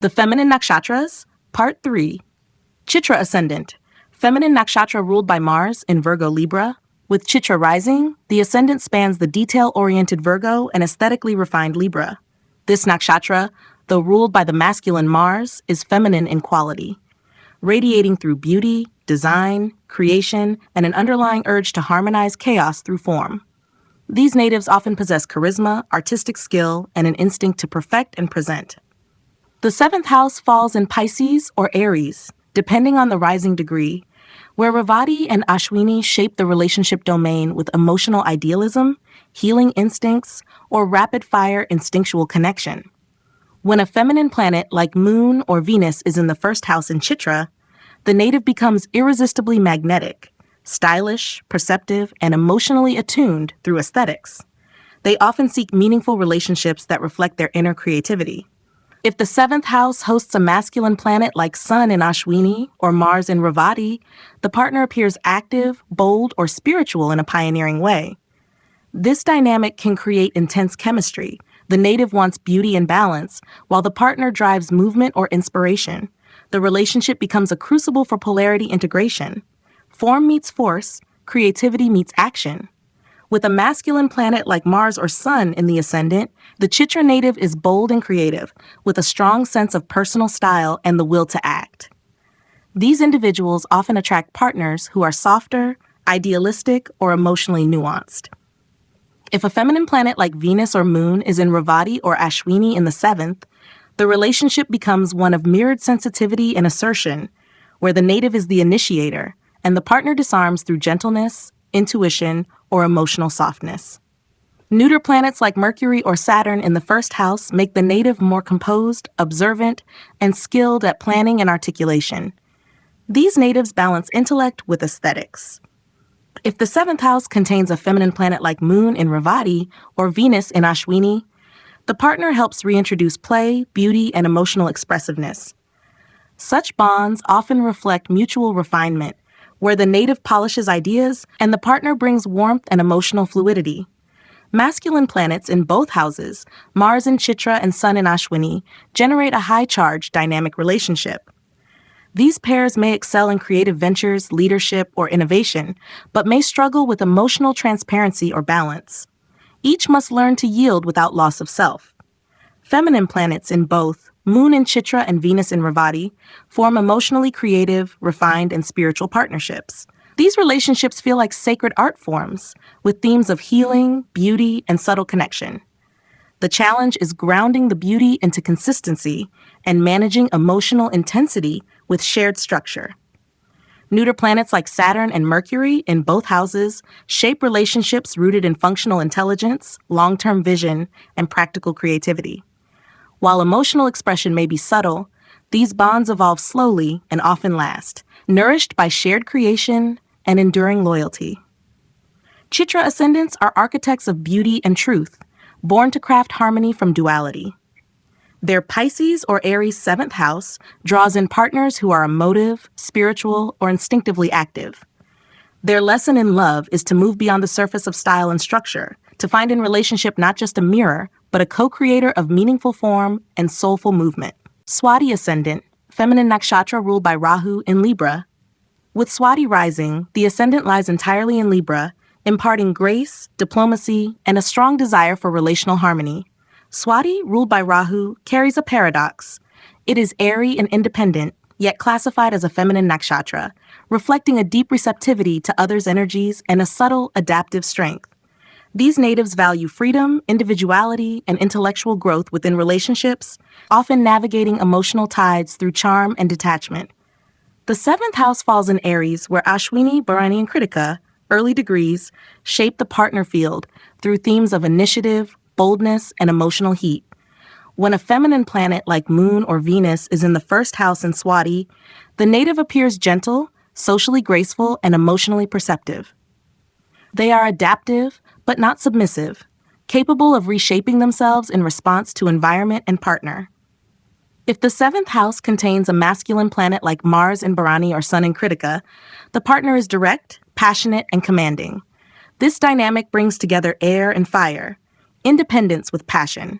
The Feminine Nakshatras, Part 3. Chitra Ascendant. Feminine Nakshatra ruled by Mars in Virgo Libra. With Chitra rising, the ascendant spans the detail-oriented Virgo and aesthetically refined Libra. This nakshatra, though ruled by the masculine Mars, is feminine in quality, radiating through beauty, design, creation, and an underlying urge to harmonize chaos through form. These natives often possess charisma, artistic skill, and an instinct to perfect and present. The seventh house falls in Pisces or Aries, depending on the rising degree, where Revati and Ashwini shape the relationship domain with emotional idealism, healing instincts, or rapid-fire instinctual connection. When a feminine planet like Moon or Venus is in the first house in Chitra, the native becomes irresistibly magnetic, stylish, perceptive, and emotionally attuned through aesthetics. They often seek meaningful relationships that reflect their inner creativity. If the seventh house hosts a masculine planet like Sun in Ashwini or Mars in Revati, the partner appears active, bold, or spiritual in a pioneering way. This dynamic can create intense chemistry. The native wants beauty and balance, while the partner drives movement or inspiration. The relationship becomes a crucible for polarity integration. Form meets force, creativity meets action. With a masculine planet like Mars or Sun in the ascendant, the Chitra native is bold and creative, with a strong sense of personal style and the will to act. These individuals often attract partners who are softer, idealistic, or emotionally nuanced. If a feminine planet like Venus or Moon is in Revati or Ashwini in the seventh, the relationship becomes one of mirrored sensitivity and assertion, where the native is the initiator, and the partner disarms through gentleness, intuition, or emotional softness. Neuter planets like Mercury or Saturn in the first house make the native more composed, observant, and skilled at planning and articulation. These natives balance intellect with aesthetics. If the seventh house contains a feminine planet like Moon in Revati or Venus in Ashwini, the partner helps reintroduce play, beauty, and emotional expressiveness. Such bonds often reflect mutual refinement, where the native polishes ideas and the partner brings warmth and emotional fluidity. Masculine planets in both houses, Mars in Chitra and Sun in Ashwini, generate a high-charge dynamic relationship. These pairs may excel in creative ventures, leadership, or innovation, but may struggle with emotional transparency or balance. Each must learn to yield without loss of self. Feminine planets in both, Moon in Chitra and Venus in Revati, form emotionally creative, refined, and spiritual partnerships. These relationships feel like sacred art forms, with themes of healing, beauty, and subtle connection. The challenge is grounding the beauty into consistency and managing emotional intensity with shared structure. Neuter planets like Saturn and Mercury in both houses shape relationships rooted in functional intelligence, long-term vision, and practical creativity. While emotional expression may be subtle, these bonds evolve slowly and often last, nourished by shared creation and enduring loyalty. Chitra ascendants are architects of beauty and truth, born to craft harmony from duality. Their Pisces or Aries seventh house draws in partners who are emotive, spiritual, or instinctively active. Their lesson in love is to move beyond the surface of style and structure, to find in relationship not just a mirror, but a co-creator of meaningful form and soulful movement. Swati ascendant, feminine nakshatra ruled by Rahu in Libra. With Swati rising, the ascendant lies entirely in Libra, imparting grace, diplomacy, and a strong desire for relational harmony. Swati, ruled by Rahu, carries a paradox. It is airy and independent, yet classified as a feminine nakshatra, reflecting a deep receptivity to others' energies and a subtle, adaptive strength. These natives value freedom, individuality, and intellectual growth within relationships, often navigating emotional tides through charm and detachment. The seventh house falls in Aries, where Ashwini, Bharani, and Kritika, early degrees, shape the partner field through themes of initiative, boldness, and emotional heat. When a feminine planet like Moon or Venus is in the first house in Swati, the native appears gentle, socially graceful, and emotionally perceptive. They are adaptive, but not submissive, capable of reshaping themselves in response to environment and partner. If the seventh house contains a masculine planet like Mars in Bharani or Sun in Kritika, the partner is direct, passionate, and commanding. This dynamic brings together air and fire, independence with passion.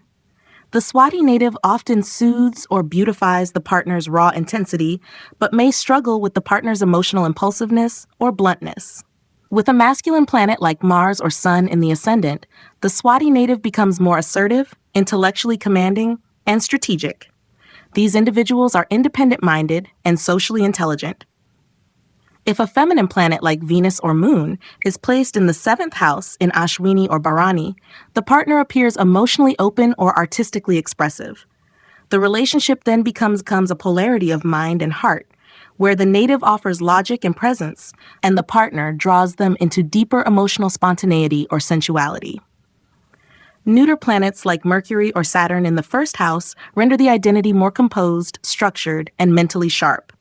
The Swati native often soothes or beautifies the partner's raw intensity, but may struggle with the partner's emotional impulsiveness or bluntness. With a masculine planet like Mars or Sun in the ascendant, the Swati native becomes more assertive, intellectually commanding, and strategic. These individuals are independent-minded and socially intelligent. If a feminine planet like Venus or Moon is placed in the seventh house in Ashwini or Bharani, the partner appears emotionally open or artistically expressive. The relationship then becomes a polarity of mind and heart, where the native offers logic and presence, and the partner draws them into deeper emotional spontaneity or sensuality. Neuter planets like Mercury or Saturn in the first house render the identity more composed, structured, and mentally sharp.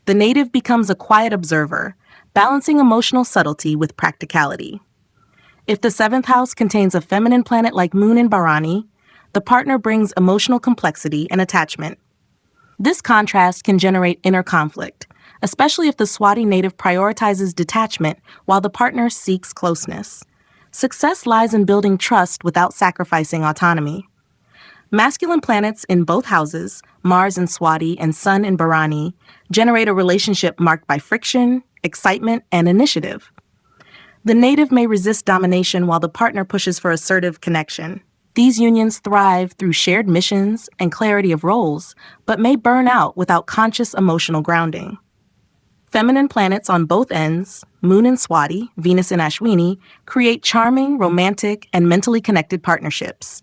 The native becomes a quiet observer, balancing emotional subtlety with practicality. If the seventh house contains a feminine planet like Moon in Bharani, the partner brings emotional complexity and attachment. This contrast can generate inner conflict, especially if the Swati native prioritizes detachment while the partner seeks closeness. Success lies in building trust without sacrificing autonomy. Masculine planets in both houses, Mars in Swati and Sun in Bharani, generate a relationship marked by friction, excitement, and initiative. The native may resist domination while the partner pushes for assertive connection. These unions thrive through shared missions and clarity of roles, but may burn out without conscious emotional grounding. Feminine planets on both ends, Moon in Swati, Venus in Ashwini, create charming, romantic, and mentally connected partnerships.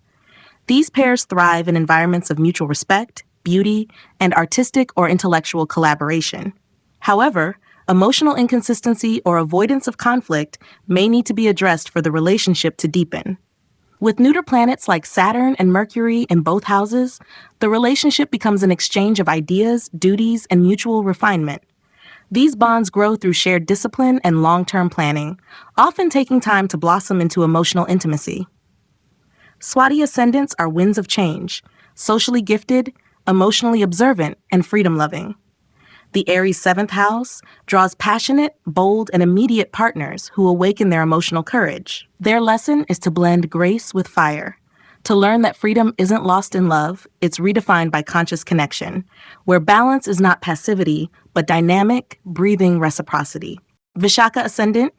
These pairs thrive in environments of mutual respect, beauty, and artistic or intellectual collaboration. However, emotional inconsistency or avoidance of conflict may need to be addressed for the relationship to deepen. With neuter planets like Saturn and Mercury in both houses, the relationship becomes an exchange of ideas, duties, and mutual refinement. These bonds grow through shared discipline and long-term planning, often taking time to blossom into emotional intimacy. Swati ascendants are winds of change, socially gifted, emotionally observant, and freedom-loving. The Aries seventh house draws passionate, bold, and immediate partners who awaken their emotional courage. Their lesson is to blend grace with fire, to learn that freedom isn't lost in love, it's redefined by conscious connection, where balance is not passivity, but dynamic, breathing reciprocity. Vishakha ascendant,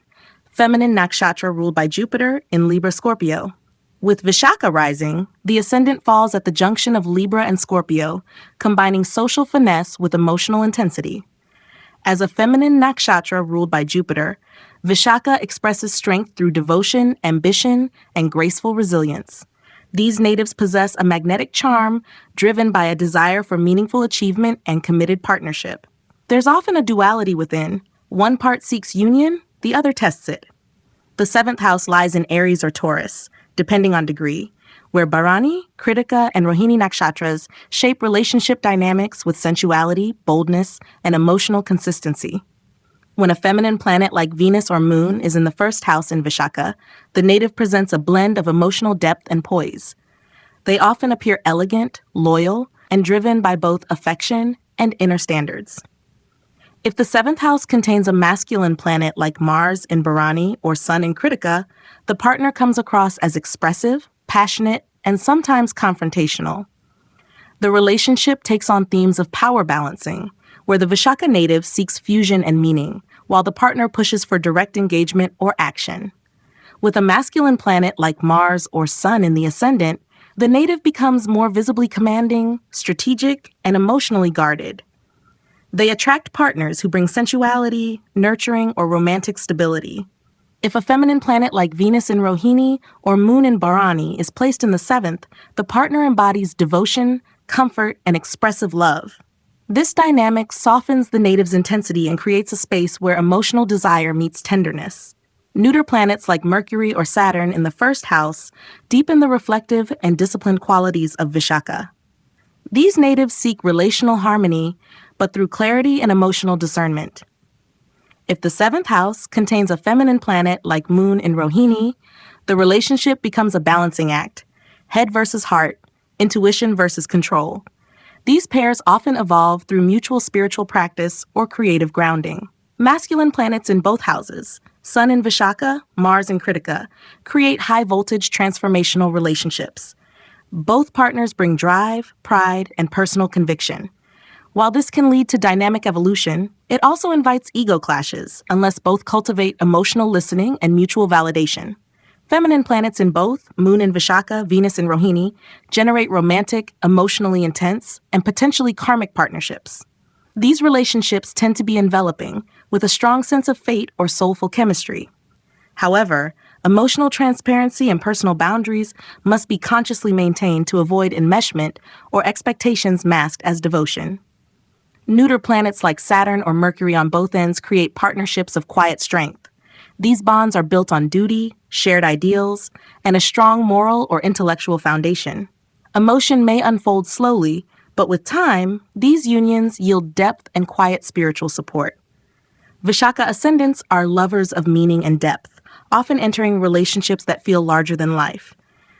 feminine nakshatra ruled by Jupiter in Libra Scorpio. With Vishakha rising, the ascendant falls at the junction of Libra and Scorpio, combining social finesse with emotional intensity. As a feminine nakshatra ruled by Jupiter, Vishakha expresses strength through devotion, ambition, and graceful resilience. These natives possess a magnetic charm driven by a desire for meaningful achievement and committed partnership. There's often a duality within. One part seeks union, the other tests it. The seventh house lies in Aries or Taurus, depending on degree, where Bharani, Kritika, and Rohini nakshatras shape relationship dynamics with sensuality, boldness, and emotional consistency. When a feminine planet like Venus or Moon is in the first house in Vishakha, the native presents a blend of emotional depth and poise. They often appear elegant, loyal, and driven by both affection and inner standards. If the seventh house contains a masculine planet like Mars in Bharani or Sun in Kritika, the partner comes across as expressive, passionate, and sometimes confrontational. The relationship takes on themes of power balancing, where the Vishakha native seeks fusion and meaning, while the partner pushes for direct engagement or action. With a masculine planet like Mars or Sun in the ascendant, the native becomes more visibly commanding, strategic, and emotionally guarded. They attract partners who bring sensuality, nurturing, or romantic stability. If a feminine planet like Venus in Rohini or Moon in Bharani is placed in the seventh, the partner embodies devotion, comfort, and expressive love. This dynamic softens the native's intensity and creates a space where emotional desire meets tenderness. Neuter planets like Mercury or Saturn in the first house deepen the reflective and disciplined qualities of Vishakha. These natives seek relational harmony, but through clarity and emotional discernment. If the seventh house contains a feminine planet like Moon in Rohini, the relationship becomes a balancing act, head versus heart, intuition versus control. These pairs often evolve through mutual spiritual practice or creative grounding. Masculine planets in both houses, Sun in Vishakha, Mars in Kritika, create high-voltage transformational relationships. Both partners bring drive, pride, and personal conviction. While this can lead to dynamic evolution, it also invites ego clashes unless both cultivate emotional listening and mutual validation. Feminine planets in both, Moon in Vishakha, Venus in Rohini, generate romantic, emotionally intense, and potentially karmic partnerships. These relationships tend to be enveloping, with a strong sense of fate or soulful chemistry. However, emotional transparency and personal boundaries must be consciously maintained to avoid enmeshment or expectations masked as devotion. Neuter planets like Saturn or Mercury on both ends create partnerships of quiet strength. These bonds are built on duty, shared ideals, and a strong moral or intellectual foundation. Emotion may unfold slowly, but with time, these unions yield depth and quiet spiritual support. Vishakha ascendants are lovers of meaning and depth, often entering relationships that feel larger than life.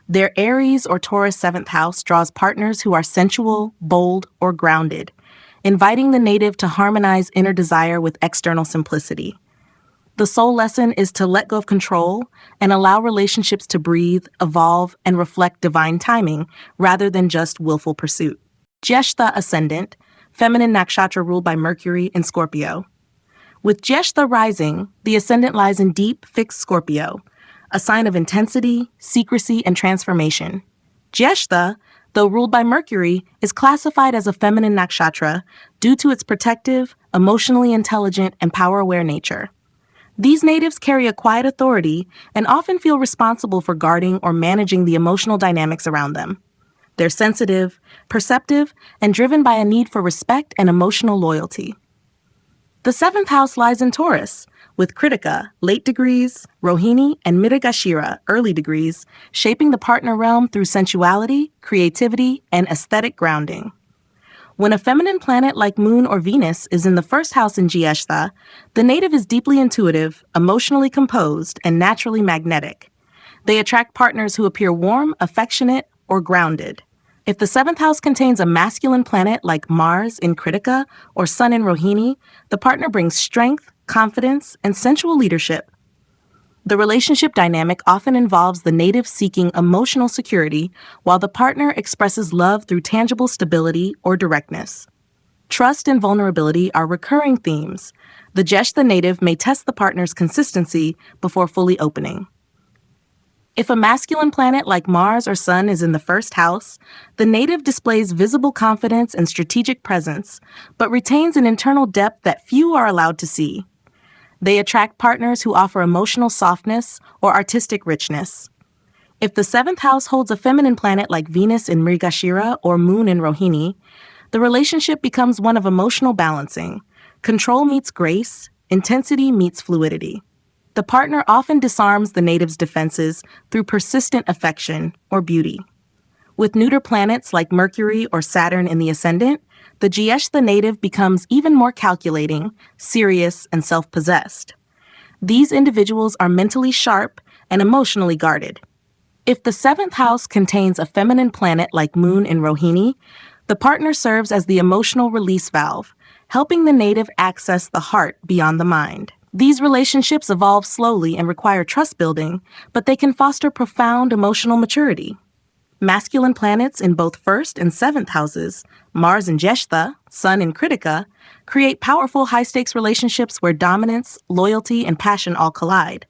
Their Aries or Taurus seventh house draws partners who are sensual, bold, or grounded, inviting the native to harmonize inner desire with external simplicity. The soul lesson is to let go of control and allow relationships to breathe, evolve, and reflect divine timing rather than just willful pursuit. Jyeshtha ascendant, feminine nakshatra ruled by Mercury in Scorpio. With Jyeshtha rising, the ascendant lies in deep, fixed Scorpio, a sign of intensity, secrecy, and transformation. Jyeshtha, though ruled by Mercury, is classified as a feminine nakshatra due to its protective, emotionally intelligent, and power-aware nature. These natives carry a quiet authority and often feel responsible for guarding or managing the emotional dynamics around them. They're sensitive, perceptive, and driven by a need for respect and emotional loyalty. The seventh house lies in Taurus, with Kritika, late degrees, Rohini, and Mrigashira, early degrees, shaping the partner realm through sensuality, creativity, and aesthetic grounding. When a feminine planet like Moon or Venus is in the first house in Jyeshtha, the native is deeply intuitive, emotionally composed, and naturally magnetic. They attract partners who appear warm, affectionate, or grounded. If the seventh house contains a masculine planet like Mars in Kritika or Sun in Rohini, the partner brings strength, confidence, and sensual leadership. The relationship dynamic often involves the native seeking emotional security, while the partner expresses love through tangible stability or directness. Trust and vulnerability are recurring themes. The Jyeshtha native may test the partner's consistency before fully opening. If a masculine planet like Mars or Sun is in the first house, the native displays visible confidence and strategic presence, but retains an internal depth that few are allowed to see. They attract partners who offer emotional softness or artistic richness. If the seventh house holds a feminine planet like Venus in Mrigashira or Moon in Rohini, the relationship becomes one of emotional balancing. Control meets grace, intensity meets fluidity. The partner often disarms the native's defenses through persistent affection or beauty. With neuter planets like Mercury or Saturn in the ascendant, the Jyeshtha native becomes even more calculating, serious, and self-possessed. These individuals are mentally sharp and emotionally guarded. If the seventh house contains a feminine planet like Moon in Rohini, the partner serves as the emotional release valve, helping the native access the heart beyond the mind. These relationships evolve slowly and require trust building, but they can foster profound emotional maturity. Masculine planets in both first and seventh houses, Mars in Jyeshtha, Sun in Kritika, create powerful high-stakes relationships where dominance, loyalty, and passion all collide.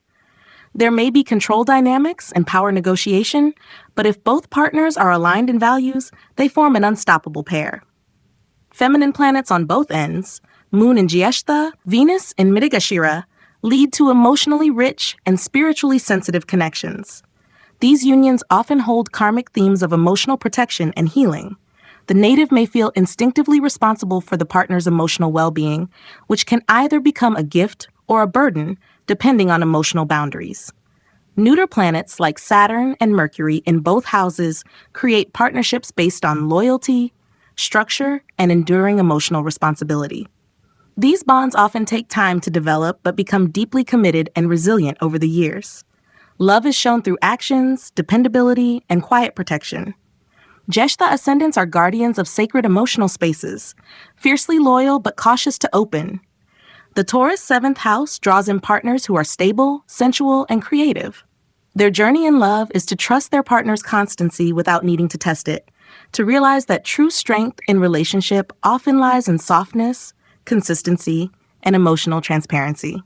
There may be control dynamics and power negotiation, but if both partners are aligned in values, they form an unstoppable pair. Feminine planets on both ends, Moon in Jyeshtha, Venus in Mrigashira, lead to emotionally rich and spiritually sensitive connections. These unions often hold karmic themes of emotional protection and healing. The native may feel instinctively responsible for the partner's emotional well-being, which can either become a gift or a burden, depending on emotional boundaries. Neuter planets like Saturn and Mercury in both houses create partnerships based on loyalty, structure, and enduring emotional responsibility. These bonds often take time to develop but become deeply committed and resilient over the years. Love is shown through actions, dependability, and quiet protection. Jyeshtha ascendants are guardians of sacred emotional spaces, fiercely loyal but cautious to open. The Taurus seventh house draws in partners who are stable, sensual, and creative. Their journey in love is to trust their partner's constancy without needing to test it, to realize that true strength in relationship often lies in softness, consistency, and emotional transparency.